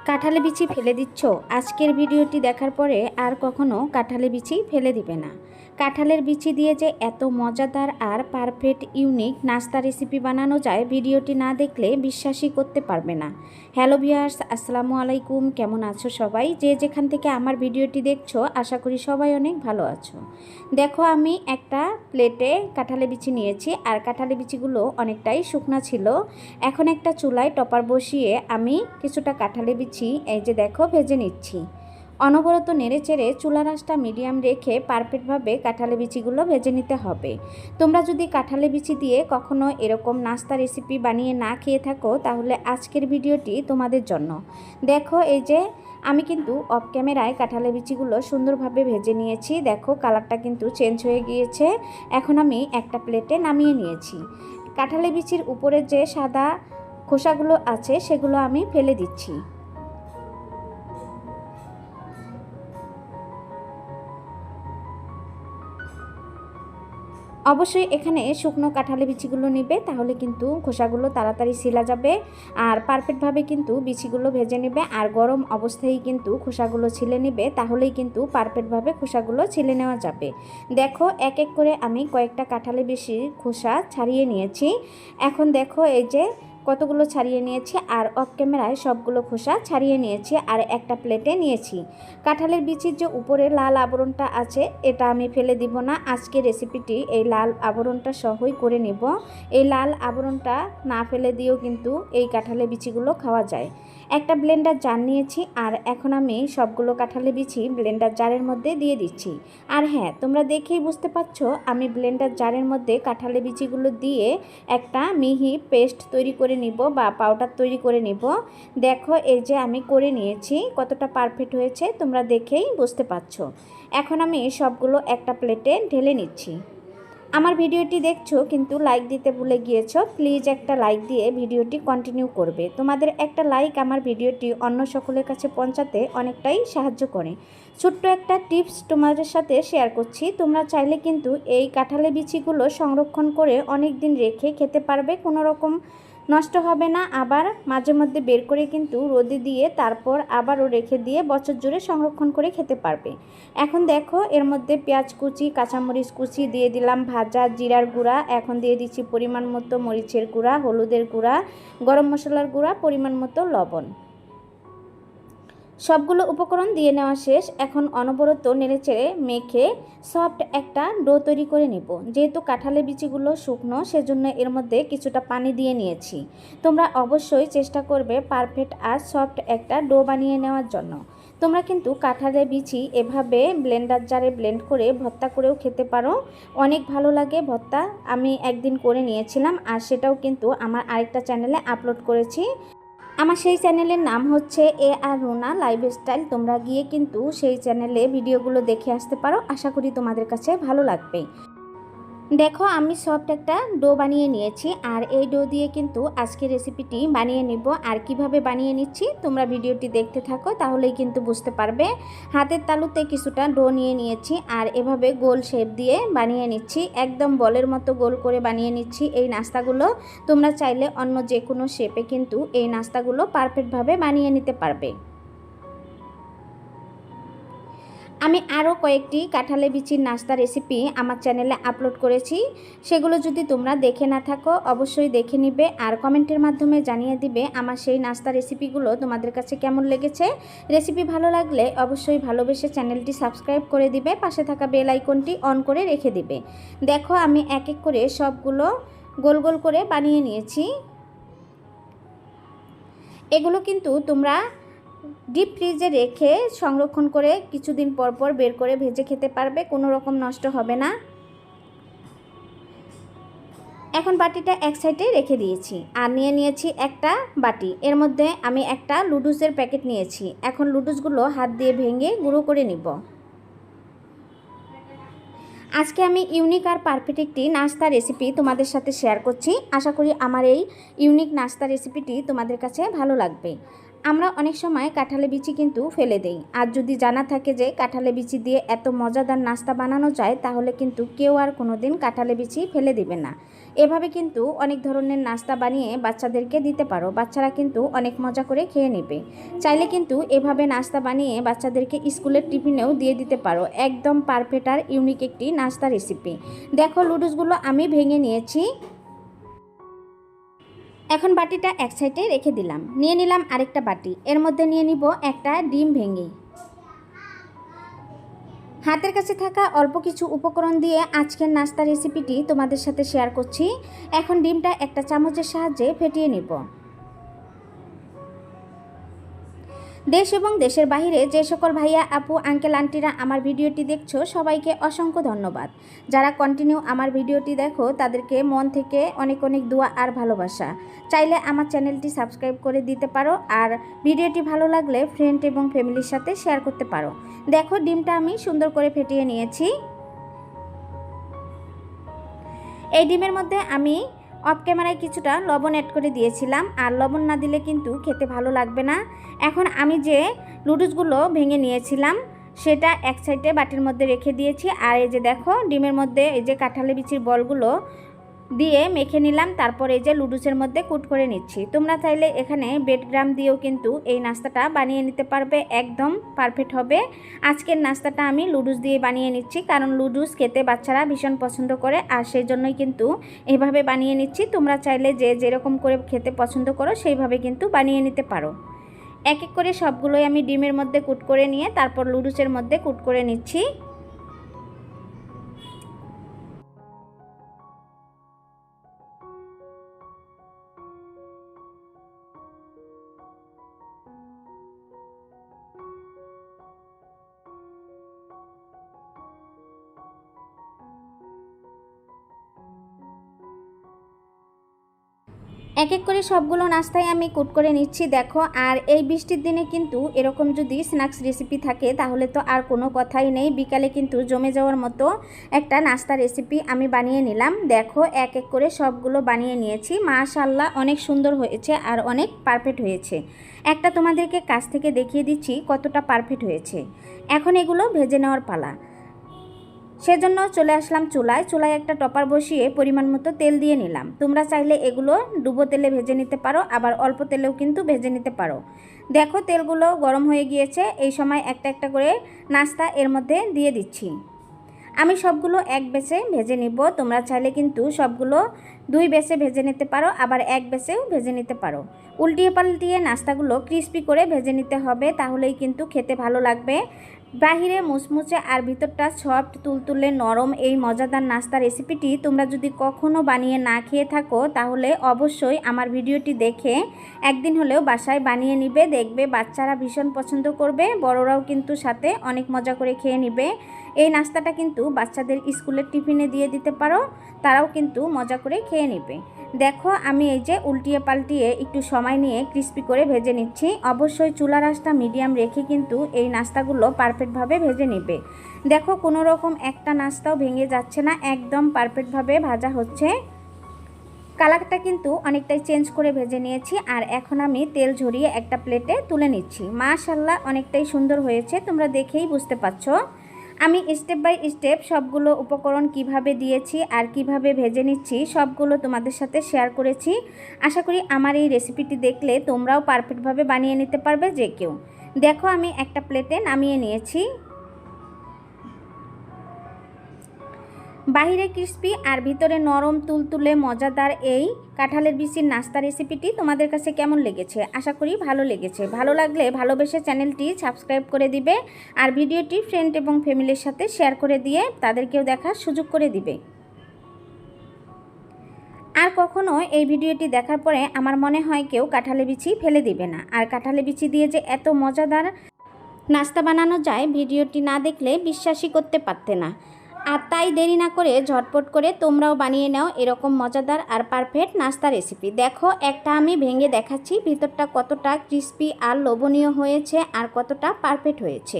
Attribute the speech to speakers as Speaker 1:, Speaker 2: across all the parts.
Speaker 1: কাঁঠালে বিচি ফেলে দিচ্ছ? আজকের ভিডিওটি দেখার পরে আর কখনো কাঁঠালে বিচি ফেলে দিবে না। কাঁঠালের বিচি দিয়ে যে এত মজাদার আর পারফেক্ট ইউনিক নাস্তা রেসিপি বানানো যায়, ভিডিওটি না দেখলে বিশ্বাসই করতে পারবে না। হ্যালো ভিউয়ার্স, আসসালামু আলাইকুম। কেমন আছো সবাই? যে যেখান থেকে আমার ভিডিওটি দেখছো, আশা করি সবাই অনেক ভালো আছো। দেখো, আমি একটা প্লেটে কাঁঠালে বিচি নিয়েছি আর কাঁঠালে বিচিগুলো অনেকটাই শুকনা ছিল। এখন একটা চুলায় টপার বসিয়ে আমি কিছুটা কাঁঠালে বিচি এই যে দেখো ভেজে নিচ্ছি। অনবরত নেড়ে চেড়ে চুলার আঁচটা মিডিয়াম রেখে পারফেক্টভাবে কাঁঠালে বিচিগুলো ভেজে নিতে হবে। তোমরা যদি কাঁঠালে বিচি দিয়ে কখনো এরকম নাস্তা রেসিপি বানিয়ে না খেয়ে থাকো, তাহলে আজকের ভিডিওটি তোমাদের জন্য। দেখো, এই যে আমি কিন্তু অফ ক্যামেরায় কাঁঠালে বিচিগুলো সুন্দরভাবে ভেজে নিয়েছি। দেখো, কালারটা কিন্তু চেঞ্জ হয়ে গিয়েছে। এখন আমি একটা প্লেটে নামিয়ে নিয়েছি। কাঁঠালে বিচির উপরে যে সাদা খোসাগুলো আছে সেগুলো আমি ফেলে দিচ্ছি। অবশ্যই এখানে শুকনো কাঁঠালে বিচিগুলো নেবে, তাহলে কিন্তু খোসাগুলো তাড়াতাড়ি ছিলা যাবে আর পারফেক্টভাবে কিন্তু বিচিগুলো ভেজে নেবে। আর গরম অবস্থায় কিন্তু খোসাগুলো ছিলে নেবে, তাহলেই কিন্তু পারফেক্টভাবে খোসাগুলো ছিলে নেওয়া যাবে। দেখো, এক এক করে আমি কয়েকটা কাঁঠালে বিচির খোসা ছাড়িয়ে নিয়েছি। এখন দেখো, এই যে কতগুলো ছাড়িয়ে নিয়েছি আর অফ ক্যামেরায় সবগুলো খোসা ছাড়িয়ে নিয়েছি আর একটা প্লেটে নিয়েছি। কাঁঠালের বিচির যে উপরে লাল আবরণটা আছে, এটা আমি ফেলে দিব না। আজকে রেসিপিটি এই লাল আবরণটা সহই করে নেব। এই লাল আবরণটা না ফেলে দিয়েও কিন্তু এই কাঁঠালের বিচিগুলো খাওয়া যায়। একটা ব্লেন্ডার জার নিয়েছি আর এখন আমি সবগুলো কাঁঠালের বিচি ব্লেন্ডার জারের মধ্যে দিয়ে দিচ্ছি। আর হ্যাঁ, তোমরা দেখেই বুঝতে পারছো আমি ব্লেন্ডার জারের মধ্যে কাঁঠালের বিচিগুলো দিয়ে একটা মিহি পেস্ট তৈরি করে নিব বা পাউডার তৈরি করে নিব। দেখো, এই যে আমি করে নিয়েছি, কতটা পারফেক্ট হয়েছে তোমরা দেখেই বুঝতে পারছো। এখন আমি সবগুলো একটা প্লেটে ঢেলে নিচ্ছি। আমার ভিডিওটি দেখছো কিন্তু লাইক দিতে ভুলে গিয়েছো, প্লিজ একটা লাইক দিয়ে ভিডিওটি কন্টিনিউ করবে। তোমাদের একটা লাইক আমার ভিডিওটি অন্য সকলের কাছে পৌঁছাতে অনেকটাই সাহায্য করে। ছোট্ট একটা টিপস তোমাদের সাথে শেয়ার করছি। তোমরা চাইলে কিন্তু এই কাঁঠালের বিচিগুলো সংরক্ষণ করে অনেক দিন রেখে খেতে পারবে, কোনো রকম নষ্ট হবে না। আবার মাঝে মধ্যে বের করে কিন্তু রোদে দিয়ে তারপর আবারও রেখে দিয়ে বছর জুড়ে সংরক্ষণ করে খেতে পারবে। এখন দেখো, এর মধ্যে পেঁয়াজ কুচি, কাঁচামরিচ কুচি দিয়ে দিলাম, ভাজা জিরার গুঁড়া, এখন দিয়ে দিচ্ছি পরিমাণ মতো মরিচের গুঁড়া, হলুদের গুঁড়া, গরম মশলার গুঁড়া, পরিমাণ মতো লবণ। সবগুলো উপকরণ দিয়ে নেওয়া শেষ। এখন অনবরত নেড়েচেড়ে মেখে সফট একটা ডো তৈরি করে নিব। যেহেতু কাঁঠালের বিচিগুলো শুকনো, সেজন্য এর মধ্যে কিছুটা পানি দিয়ে নিয়েছি। তোমরা অবশ্যই চেষ্টা করবে পারফেক্ট আর সফট একটা ডো বানিয়ে নেওয়ার জন্য। তোমরা কিন্তু কাঁঠালের বিচি এভাবে ব্লেন্ডার জারে ব্লেন্ড করে ভর্তা করেও খেতে পারো, অনেক ভালো লাগে ভর্তা। আমি একদিন করে নিয়েছিলাম আর সেটাও কিন্তু আমার আরেকটা চ্যানেলে আপলোড করেছি। আমার সেই চ্যানেলের নাম হচ্ছে আর রুনা লাইফস্টাইল। তোমরা গিয়ে কিন্তু সেই চ্যানেলে ভিডিওগুলো দেখে আসতে পারো, আশা করি তোমাদের কাছে ভালো লাগবে। দেখো, আমি সফট একটা ডো বানিয়ে নিয়েছি আর এই ডো দিয়ে কিন্তু আজকে রেসিপিটি বানিয়ে নিব। আর কিভাবে বানিয়ে নিচ্ছি তোমরা ভিডিওটি দেখতে থাকো, তাহলেই কিন্তু বুঝতে পারবে। হাতের তালুতে কিছুটা ডো নিয়ে নিয়েছি আর এভাবে গোল শেপ দিয়ে বানিয়ে নিচ্ছি, একদম বলের মতো গোল করে বানিয়ে নিচ্ছি এই নাস্তাগুলো। তোমরা চাইলে অন্য যে কোনো শেপে কিন্তু এই নাস্তাগুলো পারফেক্টভাবে বানিয়ে নিতে পারবে। আমি আরও কয়েকটি কাঁঠালে বিচির নাস্তা রেসিপি আমার চ্যানেলে আপলোড করেছি, সেগুলো যদি তোমরা দেখে না থাকো অবশ্যই দেখে নিবে আর কমেন্টের মাধ্যমে জানিয়ে দিবে আমার সেই নাস্তা রেসিপিগুলো তোমাদের কাছে কেমন লেগেছে। রেসিপি ভালো লাগলে অবশ্যই ভালোবেসে চ্যানেলটি সাবস্ক্রাইব করে দিবে, পাশে থাকা বেল আইকনটি অন করে রেখে দিবে। দেখো, আমি এক এক করে সবগুলো গোল গোল করে বানিয়ে নিয়েছি। এগুলো কিন্তু তোমরা ডিপ ফ্রিজে রেখে সংরক্ষণ করে কিছুদিন পর পর বের করে ভেজে খেতে পারবে, কোনো রকম নষ্ট হবে না। এখন বাটিটা এক সাইডে রেখে দিয়েছি আর নিয়ে নিয়েছি একটা বাটি। এর মধ্যে আমি একটা লুডুসের প্যাকেট নিয়েছি। এখন লুডুসগুলো হাত দিয়ে ভেঙে গুঁড়ো করে নিব। আজকে আমি ইউনিক আর পারফেক্ট একটি নাস্তা রেসিপি তোমাদের সাথে শেয়ার করছি। আশা করি আমার এই ইউনিক নাস্তা রেসিপিটি তোমাদের কাছে ভালো লাগবে। আমরা অনেক সময় কাঁঠালে বিচি কিন্তু ফেলে দেই, আর যদি জানা থাকে যে কাঁঠালে বিচি দিয়ে এত মজাদার নাস্তা বানানো যায়, তাহলে কিন্তু কেউ আর কোনো দিন কাঁঠালে বিচি ফেলে দেবে না। এভাবে কিন্তু অনেক ধরনের নাস্তা বানিয়ে বাচ্চাদেরকে দিতে পারো, বাচ্চারা কিন্তু অনেক মজা করে খেয়ে নেবে। চাইলে কিন্তু এভাবে নাস্তা বানিয়ে বাচ্চাদেরকে স্কুলের টিফিনেও দিয়ে দিতে পারো। একদম পারফেক্ট আর ইউনিক একটি নাস্তা রেসিপি। দেখো লুডুসগুলো আমি ভেঙে নিয়েছি। এখন বাটিটা এক সাইডে রেখে দিলাম। নিয়ে নিলাম আরেকটা বাটি, এর মধ্যে নিয়ে নিব একটা ডিম ভেঙে। হাতের কাছে থাকা অল্প কিছু উপকরণ দিয়ে আজকের নাস্তা রেসিপিটি তোমাদের সাথে শেয়ার করছি। এখন ডিমটা একটা চামচের সাহায্যে ফেটিয়ে নিব। দেশ এবং দেশের বাইরে যে সকল ভাইয়া আপু আঙ্কেল আন্টিরা আমার ভিডিওটি দেখছো সবাইকে অসংখ্য ধন্যবাদ। যারা কন্টিনিউ আমার ভিডিওটি দেখো তাদেরকে মন থেকে অনেক অনেক দোয়া আর ভালোবাসা। চাইলে আমার চ্যানেলটি সাবস্ক্রাইব করে দিতে পারো, আর ভিডিওটি ভালো লাগলে ফ্রেন্ড এবং ফ্যামিলির সাথে শেয়ার করতে পারো। দেখো ডিমটা আমি সুন্দর করে ফেটিয়ে নিয়েছি। এই ডিমের মধ্যে আমি অফ ক্যামেরায় কিছুটা লবণ অ্যাড করে দিয়েছিলাম, আর লবণ না দিলে কিন্তু খেতে ভালো লাগবে না। এখন আমি যে লুডুসগুলো ভেঙে নিয়েছিলাম সেটা এক সাইডে বাটির মধ্যে রেখে দিয়েছি। আর এই যে দেখো ডিমের মধ্যে এই যে কাঁঠালি বিচির বলগুলো দিয়ে মেখে নিলাম, তারপর এই যে লুডুসের মধ্যে কুট করে নিচ্ছি। তোমরা চাইলে এখানে বেডগ্রাম দিয়েও কিন্তু এই নাস্তাটা বানিয়ে নিতে পারবে, একদম পারফেক্ট হবে। আজকের নাস্তাটা আমি লুডুস দিয়ে বানিয়ে নিচ্ছি, কারণ লুডুস খেতে বাচ্চারা ভীষণ পছন্দ করে, আর সেই জন্যই কিন্তু এইভাবে বানিয়ে নিচ্ছি। তোমরা চাইলে যে যেরকম করে খেতে পছন্দ করো সেইভাবে কিন্তু বানিয়ে নিতে পারো। এক এক করে সবগুলোই আমি ডিমের মধ্যে কুট করে নিয়ে তারপর লুডুসের মধ্যে কুট করে নিচ্ছি। এক এক করে সবগুলো নাস্তায় আমি কুট করে নিচ্ছি। দেখো, আর এই বৃষ্টির দিনে কিন্তু এরকম যদি স্ন্যাক্স রেসিপি থাকে তাহলে তো আর কোনো কথাই নেই। বিকালে কিন্তু জমে যাওয়ার মতো একটা নাস্তা রেসিপি আমি বানিয়ে নিলাম। দেখো এক এক করে সবগুলো বানিয়ে নিয়েছি। মাশাআল্লাহ অনেক সুন্দর হয়েছে আর অনেক পারফেক্ট হয়েছে। একটা তোমাদেরকে কাছ থেকে দেখিয়ে দিচ্ছি কতটা পারফেক্ট হয়েছে। এখন এগুলো ভেজে নেওয়ার পালা। সেজন্য চলে আসলাম চুলায় একটা টপার বসিয়ে পরিমাণ মতো তেল দিয়ে নিলাম। তোমরা চাইলে এগুলো ডুবো তেলে ভেজে নিতে পারো, আবার অল্প তেলেও কিন্তু ভেজে নিতে পারো। দেখো তেলগুলো গরম হয়ে গিয়েছে। এই সময় একটা একটা করে নাস্তা এর মধ্যে দিয়ে দিচ্ছি। আমি সবগুলো এক বেচে ভেজে নিব। তোমরা চাইলে কিন্তু সবগুলো দুই বেচে ভেজে নিতে পারো, আবার এক বেচেও ভেজে নিতে পারো। উল্টিয়ে পাল্টিয়ে নাস্তাগুলো ক্রিস্পি করে ভেজে নিতে হবে, তাহলেই কিন্তু খেতে ভালো লাগবে। বাহিরে মুচমুচে আর ভিতরটা সফট তুলতুলে নরম এই মজাদার নাস্তা রেসিপিটি তোমরা যদি কখনো বানিয়ে না খেয়ে থাকো তাহলে অবশ্যই আমার ভিডিওটি দেখে একদিন হলেও বাসায় বানিয়ে নিবে। দেখবে বাচ্চারা ভীষণ পছন্দ করবে, বড়রাও কিন্তু সাথে অনেক মজা করে খেয়ে নিবে। এই নাস্তাটা কিন্তু বাচ্চাদের স্কুলের টিফিনে দিয়ে দিতে পারো, তারাও কিন্তু মজা করে খেয়ে নেবে। দেখো আমি এই যে উল্টিয়ে পাল্টিয়ে একটু সময় নিয়ে ক্রিস্পি করে ভেজে নিচ্ছি। অবশ্যই চুলার আঁচটা মিডিয়াম রেখে কিন্তু এই নাস্তাগুলো পারফেক্টভাবে ভেজে নেবে। দেখো কোনো রকম একটা নাস্তাও ভেঙে যাচ্ছে না, একদম পারফেক্টভাবে ভাজা হচ্ছে। কালারটা কিন্তু অনেকটাই চেঞ্জ করে ভেজে নিয়েছি। আর এখন আমি তেল ঝরিয়ে একটা প্লেটে তুলে নিচ্ছি। মাশাআল্লাহ অনেকটাই সুন্দর হয়েছে, তোমরা দেখেই বুঝতে পারছো। আমি স্টেপ বাই স্টেপ সবগুলো উপকরণ কিভাবে দিয়েছি আর কিভাবে ভেজে নিচ্ছি সবগুলো তোমাদের সাথে শেয়ার করেছি। আশা করি আমার এই রেসিপিটি দেখলে তোমরাও পারফেক্টভাবে বানিয়ে নিতে পারবে যে কেউ। দেখো আমি একটা প্লেটে নামিয়ে নিয়েছি। বাহিরে ক্রিস্পি আর ভিতরে নরম তুলতুলে মজাদার এই কাঁঠালের বিচির নাস্তা রেসিপিটি তোমাদের কাছে কেমন লেগেছে? আশা করি ভালো লেগেছে। ভালো লাগলে ভালোবেসে চ্যানেলটি সাবস্ক্রাইব করে দিবে, আর ভিডিওটি ফ্রেন্ড এবং ফ্যামিলির সাথে শেয়ার করে দিয়ে তাদেরকেও দেখার সুযোগ করে দিবে। আর কখনো এই ভিডিওটি দেখার পরে আমার মনে হয় কেউ কাঁঠালে বিচি ফেলে দিবে না। আর কাঁঠালে বিচি দিয়ে যে এত মজাদার নাস্তা বানানো যায় ভিডিওটি না দেখলে বিশ্বাসই করতে পারতে না। আর তাই দেরি না করে ঝটপট করে তোমরাও বানিয়ে নাও এরকম মজাদার আর পারফেক্ট নাস্তা রেসিপি। দেখো একটা আমি ভেঙে দেখাচ্ছি ভিতরটা কতটা ক্রিস্পি আর লোভনীয় হয়েছে আর কতটা পারফেক্ট হয়েছে।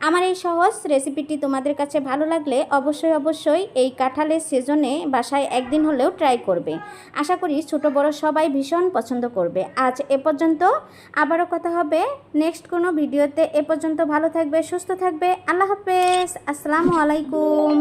Speaker 1: আমার এই সহজ রেসিপিটি তোমাদের কাছে ভালো লাগলে অবশ্যই এই কাঁঠালের সিজনে বাসায় একদিন হলেও ট্রাই করবে। আশা করি ছোট বড় সবাই ভীষণ পছন্দ করবে। আজ এ পর্যন্ত, আবারও কথা হবে নেক্সট কোনো ভিডিওতে। এ পর্যন্ত ভালো থাকবে, সুস্থ থাকবে। আল্লাহ হাফেজ, আসসালামু আলাইকুম।